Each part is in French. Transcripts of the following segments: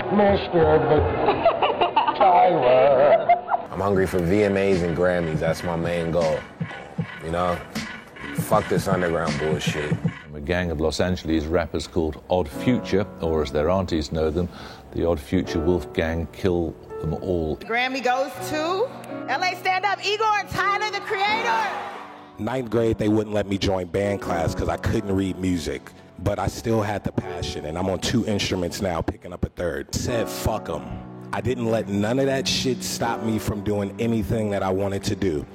Mr. Tyler. I'm hungry for VMAs and Grammys. That's my main goal. You know? Fuck this underground bullshit. A gang of Los Angeles rappers called Odd Future, or as their aunties know them, the Odd Future Wolf Gang, kill them all. The Grammy goes to LA Stand Up, Igor Tyler, the creator. Ninth grade, they wouldn't let me join band class because I couldn't read music. But I still had the passion, and I'm on 2 instruments now, picking up a third. Said, fuck them. I didn't let none of that shit stop me from doing anything that I wanted to do.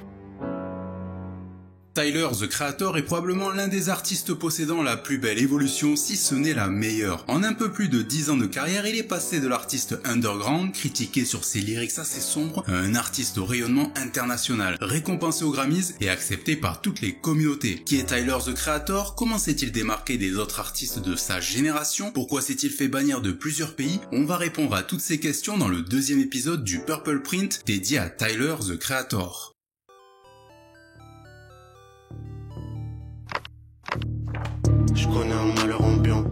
Tyler, the Creator, est probablement l'un des artistes possédant la plus belle évolution, si ce n'est la meilleure. En un peu plus de 10 ans de carrière, il est passé de l'artiste underground, critiqué sur ses lyrics assez sombres, à un artiste au rayonnement international, récompensé aux Grammys et accepté par toutes les communautés. Qui est Tyler, the Creator? Comment s'est-il démarqué des autres artistes de sa génération? Pourquoi s'est-il fait bannir de plusieurs pays? On va répondre à toutes ces questions dans le 2e épisode du Purple Print dédié à Tyler, the Creator. Je connais un malheur ambiant.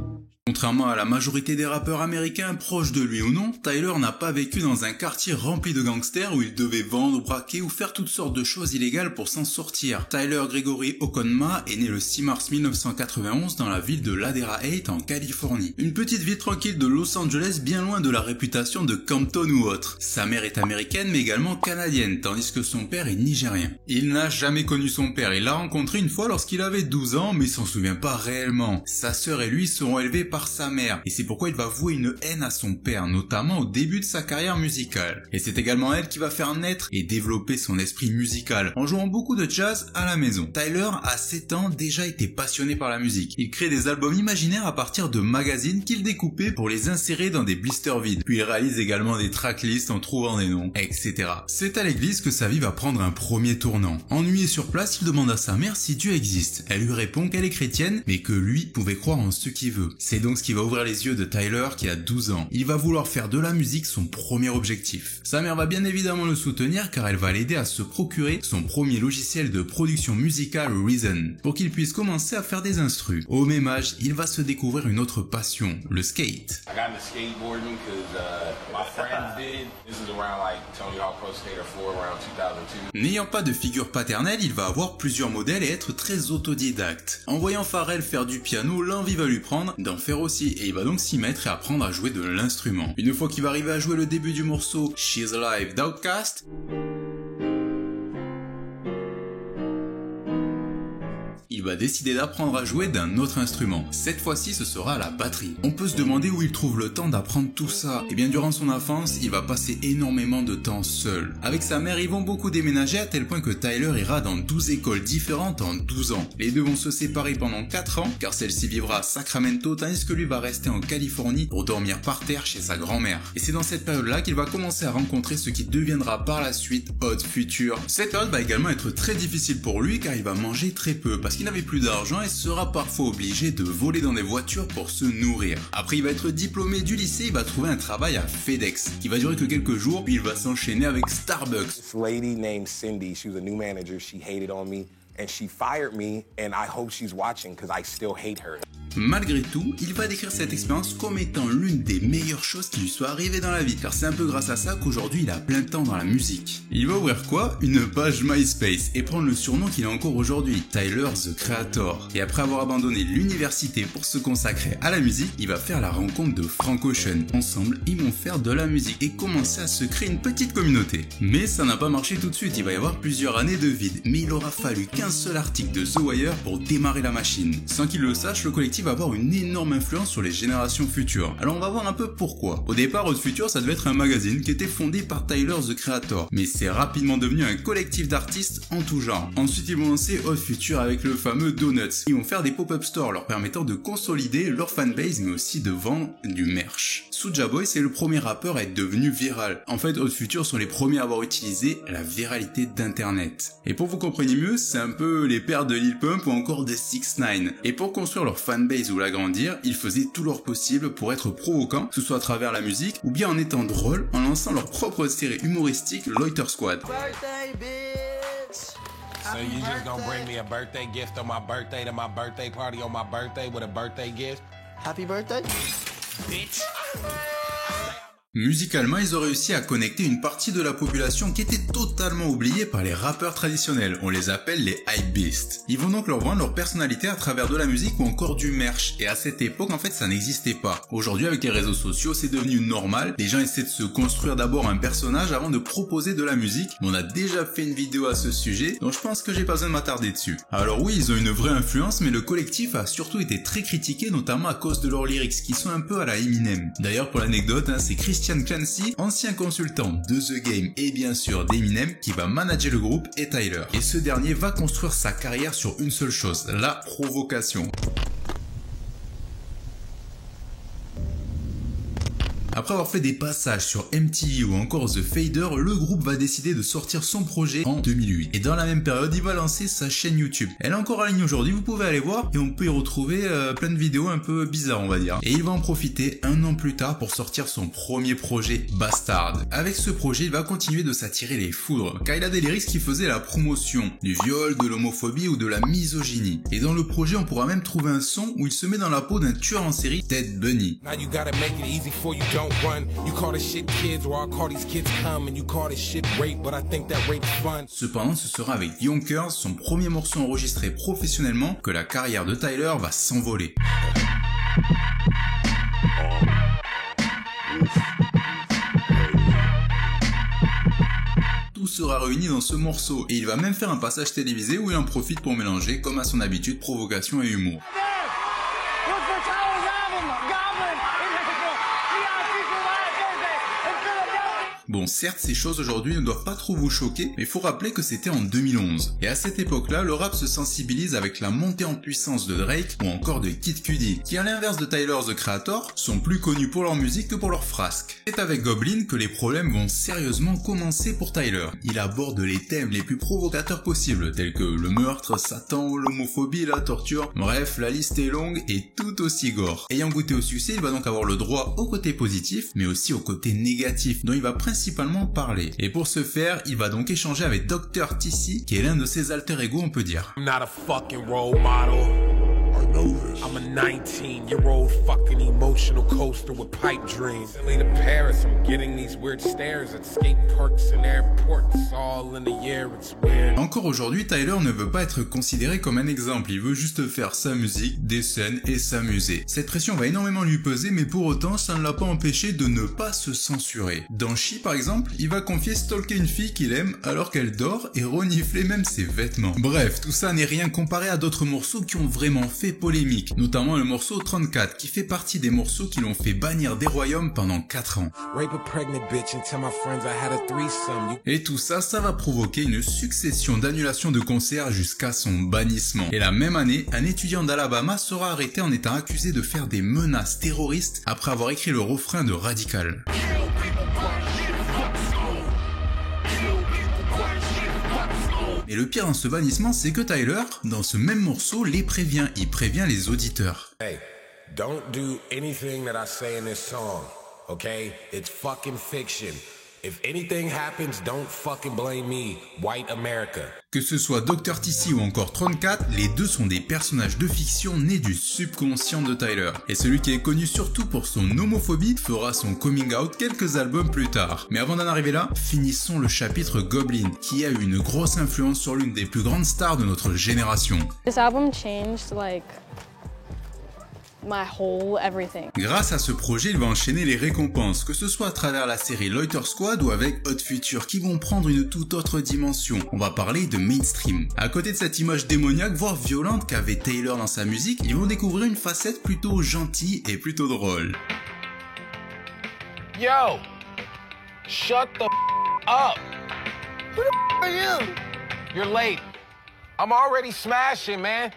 Contrairement à la majorité des rappeurs américains, proches de lui ou non, Tyler n'a pas vécu dans un quartier rempli de gangsters où il devait vendre, braquer ou faire toutes sortes de choses illégales pour s'en sortir. Tyler Gregory Okonma est né le 6 mars 1991 dans la ville de Ladera Heights en Californie. Une petite ville tranquille de Los Angeles bien loin de la réputation de Compton ou autre. Sa mère est américaine mais également canadienne, tandis que son père est nigérien. Il n'a jamais connu son père, il l'a rencontré une fois lorsqu'il avait 12 ans mais il s'en souvient pas réellement. Sa sœur et lui seront élevés par sa mère, et c'est pourquoi il va vouer une haine à son père, notamment au début de sa carrière musicale. Et c'est également elle qui va faire naître et développer son esprit musical, en jouant beaucoup de jazz à la maison. Tyler, à 7 ans, déjà était passionné par la musique. Il crée des albums imaginaires à partir de magazines qu'il découpait pour les insérer dans des blisters vides. Puis il réalise également des tracklists en trouvant des noms, etc. C'est à l'église que sa vie va prendre un premier tournant. Ennuyé sur place, il demande à sa mère si Dieu existe. Elle lui répond qu'elle est chrétienne, mais que lui pouvait croire en ce qu'il veut. C'est donc ce qui va ouvrir les yeux de Tyler qui a 12 ans. Il va vouloir faire de la musique son premier objectif. Sa mère va bien évidemment le soutenir car elle va l'aider à se procurer son premier logiciel de production musicale Reason pour qu'il puisse commencer à faire des instrus. Au même âge, il va se découvrir une autre passion, le skate. N'ayant pas de figure paternelle, il va avoir plusieurs modèles et être très autodidacte. En voyant Pharrell faire du piano, l'envie va lui prendre d'en faire aussi et il va donc s'y mettre et apprendre à jouer de l'instrument. Une fois qu'il va arriver à jouer le début du morceau She's Alive d'Outkast, il va décider d'apprendre à jouer d'un autre instrument. Cette fois-ci, ce sera la batterie. On peut se demander où il trouve le temps d'apprendre tout ça. Et bien durant son enfance, il va passer énormément de temps seul. Avec sa mère, ils vont beaucoup déménager à tel point que Tyler ira dans 12 écoles différentes en 12 ans. Les deux vont se séparer pendant 4 ans, car celle-ci vivra à Sacramento, tandis que lui va rester en Californie pour dormir par terre chez sa grand-mère. Et c'est dans cette période-là qu'il va commencer à rencontrer ce qui deviendra par la suite Odd Future. Cette période va également être très difficile pour lui car il va manger très peu, parce qu'il n'avait plus d'argent et sera parfois obligé de voler dans des voitures pour se nourrir. Après il va être diplômé du lycée, il va trouver un travail à FedEx, qui va durer que quelques jours, puis il va s'enchaîner avec Starbucks. This lady named Cindy, she was a new manager, she hated on me, and she fired me, and I hope she's watching because I still hate her. Malgré tout, il va décrire cette expérience comme étant l'une des meilleures choses qui lui soit arrivée dans la vie, car c'est un peu grâce à ça qu'aujourd'hui il a plein de temps dans la musique. Il va ouvrir quoi? Une page MySpace et prendre le surnom qu'il a encore aujourd'hui, Tyler the Creator. Et après avoir abandonné l'université pour se consacrer à la musique, il va faire la rencontre de Frank Ocean. Ensemble, ils vont faire de la musique et commencer à se créer une petite communauté. Mais ça n'a pas marché tout de suite, il va y avoir plusieurs années de vide, mais il aura fallu qu'un seul article de The Wire pour démarrer la machine. Sans qu'il le sache, le collectif va avoir une énorme influence sur les générations futures. Alors on va voir un peu pourquoi. Au départ, Odd Future, ça devait être un magazine qui était fondé par Tyler the Creator, mais c'est rapidement devenu un collectif d'artistes en tout genre. Ensuite, ils vont lancer Odd Future avec le fameux Donuts. Ils vont faire des pop-up stores leur permettant de consolider leur fanbase, mais aussi de vendre du merch. Soulja Boy, c'est le premier rappeur à être devenu viral. En fait, Odd Future sont les premiers à avoir utilisé la viralité d'internet. Et pour vous compreniez mieux, c'est un peu les pères de Lil Pump ou encore de 6ix9ine. Et pour construire leur fanbase ou l'agrandir, ils faisaient tout leur possible pour être provocants, que ce soit à travers la musique ou bien en étant drôles, en lançant leur propre série humoristique Loiter Squad. Birthday, bitch. So you just gonna bring me a birthday gift on my birthday to my birthday party on my birthday with a birthday gift? Happy birthday. Bitch. Musicalement, ils ont réussi à connecter une partie de la population qui était totalement oubliée par les rappeurs traditionnels. On les appelle les hypebeasts. Ils vont donc leur vendre leur personnalité à travers de la musique ou encore du merch. Et à cette époque, en fait, ça n'existait pas. Aujourd'hui, avec les réseaux sociaux, c'est devenu normal. Les gens essaient de se construire d'abord un personnage avant de proposer de la musique. On a déjà fait une vidéo à ce sujet, donc je pense que j'ai pas besoin de m'attarder dessus. Alors oui, ils ont une vraie influence, mais le collectif a surtout été très critiqué, notamment à cause de leurs lyrics, qui sont un peu à la Eminem. D'ailleurs, pour l'anecdote, c'est Christian Clancy, ancien consultant de The Game et bien sûr d'Eminem, qui va manager le groupe et Tyler. Et ce dernier va construire sa carrière sur une seule chose, la provocation. Après avoir fait des passages sur MTV ou encore The Fader, le groupe va décider de sortir son projet en 2008. Et dans la même période, il va lancer sa chaîne YouTube. Elle est encore en ligne aujourd'hui, vous pouvez aller voir et on peut y retrouver plein de vidéos un peu bizarres, on va dire. Et il va en profiter un an plus tard pour sortir son premier projet, Bastard. Avec ce projet, il va continuer de s'attirer les foudres, car il a des lyrics qui faisaient la promotion du viol, de l'homophobie ou de la misogynie. Et dans le projet, on pourra même trouver un son où il se met dans la peau d'un tueur en série, Ted Bundy. Cependant, ce sera avec Yonkers, son premier morceau enregistré professionnellement, que la carrière de Tyler va s'envoler. Tout sera réuni dans ce morceau et il va même faire un passage télévisé où il en profite pour mélanger, comme à son habitude, provocation et humour. Bon, certes, ces choses aujourd'hui ne doivent pas trop vous choquer, mais il faut rappeler que c'était en 2011. Et à cette époque-là, le rap se sensibilise avec la montée en puissance de Drake ou encore de Kid Cudi, qui à l'inverse de Tyler, the Creator, sont plus connus pour leur musique que pour leurs frasques. C'est avec Goblin que les problèmes vont sérieusement commencer pour Tyler. Il aborde les thèmes les plus provocateurs possibles, tels que le meurtre, Satan, l'homophobie, la torture. Bref, la liste est longue et tout aussi gore. Ayant goûté au succès, il va donc avoir le droit au côté positif, mais aussi au côté négatif, dont il va principalement parler. Et pour ce faire, il va donc échanger avec Dr. TC, qui est l'un de ses alter ego, on peut dire. I'm not a fucking role model. I know this. I'm a 19-year-old fucking emotional coaster with pipe dreams. Recently to Paris, I'm getting these weird stares at skate parks and airports, all in the air, it's weird. Encore aujourd'hui, Tyler ne veut pas être considéré comme un exemple, il veut juste faire sa musique, des scènes et s'amuser. Cette pression va énormément lui peser, mais pour autant, ça ne l'a pas empêché de ne pas se censurer. Dans She, par exemple, il va confier stalker une fille qu'il aime alors qu'elle dort et renifler même ses vêtements. Bref, tout ça n'est rien comparé à d'autres morceaux qui ont vraiment fait polémique, notamment le morceau 34 qui fait partie des morceaux qui l'ont fait bannir des royaumes pendant 4 ans. Et tout ça, ça va provoquer une succession d'annulations de concerts jusqu'à son bannissement. Et la même année, un étudiant d'Alabama sera arrêté en étant accusé de faire des menaces terroristes après avoir écrit le refrain de Radical. Et le pire dans ce bannissement, c'est que Tyler, dans ce même morceau, les prévient. Il prévient les auditeurs. Hey, don't do anything that I say in this song, okay? It's fucking fiction. If anything happens, don't fucking blame me, white America. Que ce soit Dr. TC ou encore 34, les deux sont des personnages de fiction nés du subconscient de Tyler. Et celui qui est connu surtout pour son homophobie fera son coming out quelques albums plus tard. Mais avant d'en arriver là, finissons le chapitre Goblin, qui a eu une grosse influence sur l'une des plus grandes stars de notre génération. This album changed my whole everything. Grâce à ce projet, il va enchaîner les récompenses, que ce soit à travers la série Loiter Squad ou avec Hot Future, qui vont prendre une toute autre dimension. On va parler de mainstream. À côté de cette image démoniaque, voire violente qu'avait Taylor dans sa musique, ils vont découvrir une facette plutôt gentille et plutôt drôle. Yo, shut the up. Who the are you? You're late. I'm already smashing, man.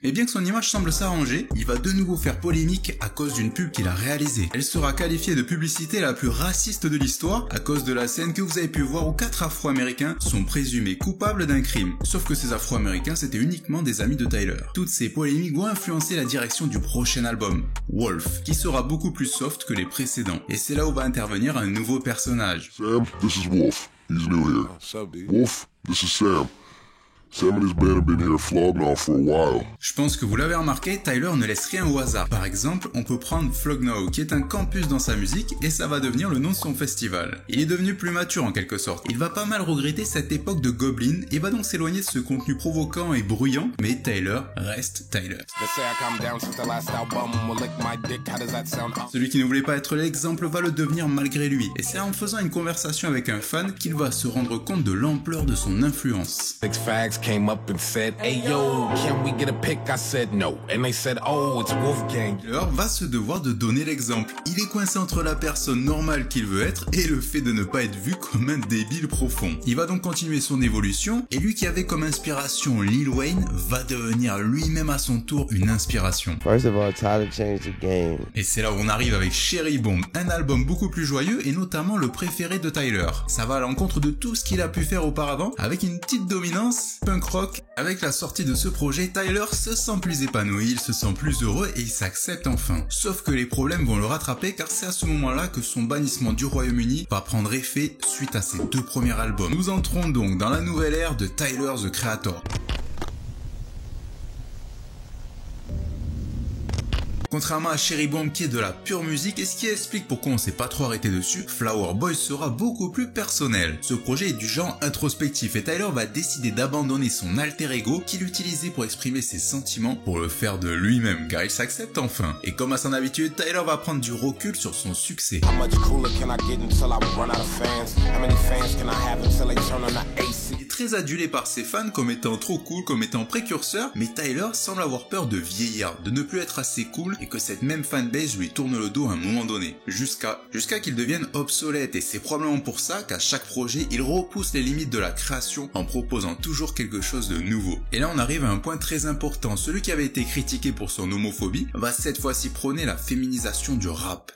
Et bien que son image semble s'arranger, il va de nouveau faire polémique à cause d'une pub qu'il a réalisée. Elle sera qualifiée de publicité la plus raciste de l'histoire à cause de la scène que vous avez pu voir où 4 Afro-Américains sont présumés coupables d'un crime. Sauf que ces Afro-Américains c'était uniquement des amis de Tyler. Toutes ces polémiques vont influencer la direction du prochain album, Wolf, qui sera beaucoup plus soft que les précédents. Et c'est là où va intervenir un nouveau personnage. Sam, this is Wolf. He's new here. Wolf, this is Sam. Je pense que vous l'avez remarqué, Tyler ne laisse rien au hasard. Par exemple, on peut prendre Flog Now, qui est un campus dans sa musique, et ça va devenir le nom de son festival. Il est devenu plus mature en quelque sorte. Il va pas mal regretter cette époque de Goblin, et va donc s'éloigner de ce contenu provoquant et bruyant, mais Tyler reste Tyler. Celui qui ne voulait pas être l'exemple va le devenir malgré lui, et c'est en faisant une conversation avec un fan qu'il va se rendre compte de l'ampleur de son influence. Six Fags came up and said, "Hey yo, can we get a pic?" I said no, and they said, "Oh, it's Wolfgang." Tyler va se devoir de donner l'exemple. Il est coincé entre la personne normale qu'il veut être et le fait de ne pas être vu comme un débile profond. Il va donc continuer son évolution, et lui qui avait comme inspiration Lil Wayne va devenir lui-même à son tour une inspiration. First of all, Tyler changed the game. Et c'est là où on arrive avec Cherry Bomb, un album beaucoup plus joyeux et notamment le préféré de Tyler. Ça va à l'encontre de tout ce qu'il a pu faire auparavant, avec une petite dominance punk rock. Avec la sortie de ce projet, Tyler se sent plus épanoui, il se sent plus heureux et il s'accepte enfin. Sauf que les problèmes vont le rattraper car c'est à ce moment-là que son bannissement du Royaume-Uni va prendre effet suite à ses 2 premiers albums. Nous entrons donc dans la nouvelle ère de Tyler, the Creator. Contrairement à Cherry Bomb qui est de la pure musique, et ce qui explique pourquoi on s'est pas trop arrêté dessus, Flower Boy sera beaucoup plus personnel. Ce projet est du genre introspectif et Tyler va décider d'abandonner son alter ego qu'il utilisait pour exprimer ses sentiments pour le faire de lui-même car il s'accepte enfin. Et comme à son habitude, Tyler va prendre du recul sur son succès. Il est très adulé par ses fans comme étant trop cool, comme étant précurseur, mais Tyler semble avoir peur de vieillir, de ne plus être assez cool et que cette même fanbase lui tourne le dos à un moment donné, jusqu'à qu'il devienne obsolète, et c'est probablement pour ça qu'à chaque projet, il repousse les limites de la création en proposant toujours quelque chose de nouveau. Et là on arrive à un point très important, celui qui avait été critiqué pour son homophobie va cette fois-ci prôner la féminisation du rap.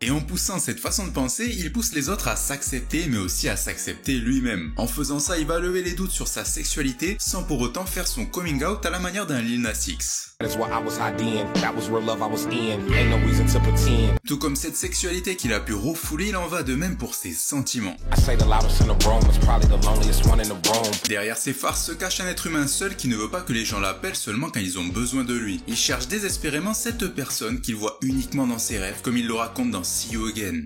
Et en poussant cette façon de penser, il pousse les autres à s'accepter, mais aussi à s'accepter lui-même. En faisant ça, il va lever les doutes sur sa sexualité, sans pour autant faire son coming out à la manière d'un Lil Nas X. Tout comme cette sexualité qu'il a pu refouler, il en va de même pour ses sentiments. Derrière ces farces se cache un être humain seul qui ne veut pas que les gens l'appellent seulement quand ils ont besoin de lui. Il cherche désespérément cette personne qu'il voit uniquement dans ses rêves, comme il le raconte dans See You Again.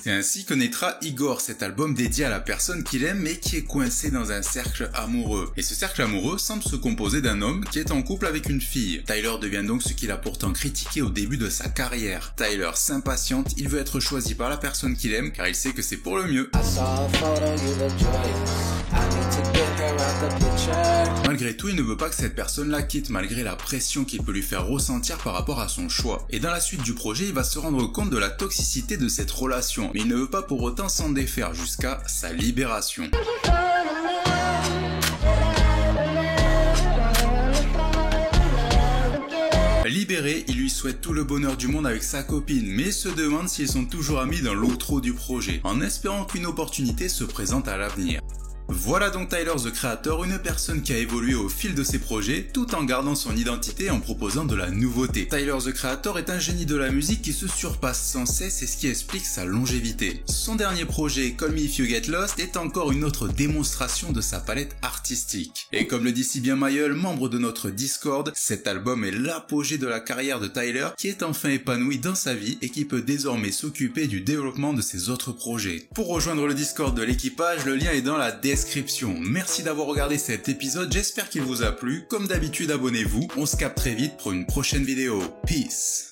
C'est ainsi que naîtra Igor, cet album dédié à la personne qu'il aime mais qui est coincé dans un cercle amoureux. Et ce cercle amoureux semble se composer d'un homme qui est en couple avec une fille. Tyler devient donc ce qu'il a pourtant critiqué au début de sa carrière. Tyler s'impatiente, il veut être choisi par la personne qu'il aime car il sait que c'est pour le mieux. Malgré tout, il ne veut pas que cette personne la quitte malgré la pression qu'il peut lui faire ressentir par rapport à son choix. Et dans la suite du projet, il va se rendre compte de la toxicité de cette relation, mais il ne veut pas pour autant s'en défaire jusqu'à sa libération. Libéré, il lui souhaite tout le bonheur du monde avec sa copine, mais se demande s'ils sont toujours amis dans l'outro du projet, en espérant qu'une opportunité se présente à l'avenir. Voilà donc Tyler, the Creator, une personne qui a évolué au fil de ses projets, tout en gardant son identité et en proposant de la nouveauté. Tyler, the Creator est un génie de la musique qui se surpasse sans cesse et ce qui explique sa longévité. Son dernier projet, Call Me If You Get Lost, est encore une autre démonstration de sa palette artistique. Et comme le dit si bien Mayel, membre de notre Discord, cet album est l'apogée de la carrière de Tyler, qui est enfin épanoui dans sa vie et qui peut désormais s'occuper du développement de ses autres projets. Pour rejoindre le Discord de l'équipage, le lien est dans la description. Merci d'avoir regardé cet épisode, j'espère qu'il vous a plu. Comme d'habitude, abonnez-vous. On se capte très vite pour une prochaine vidéo. Peace.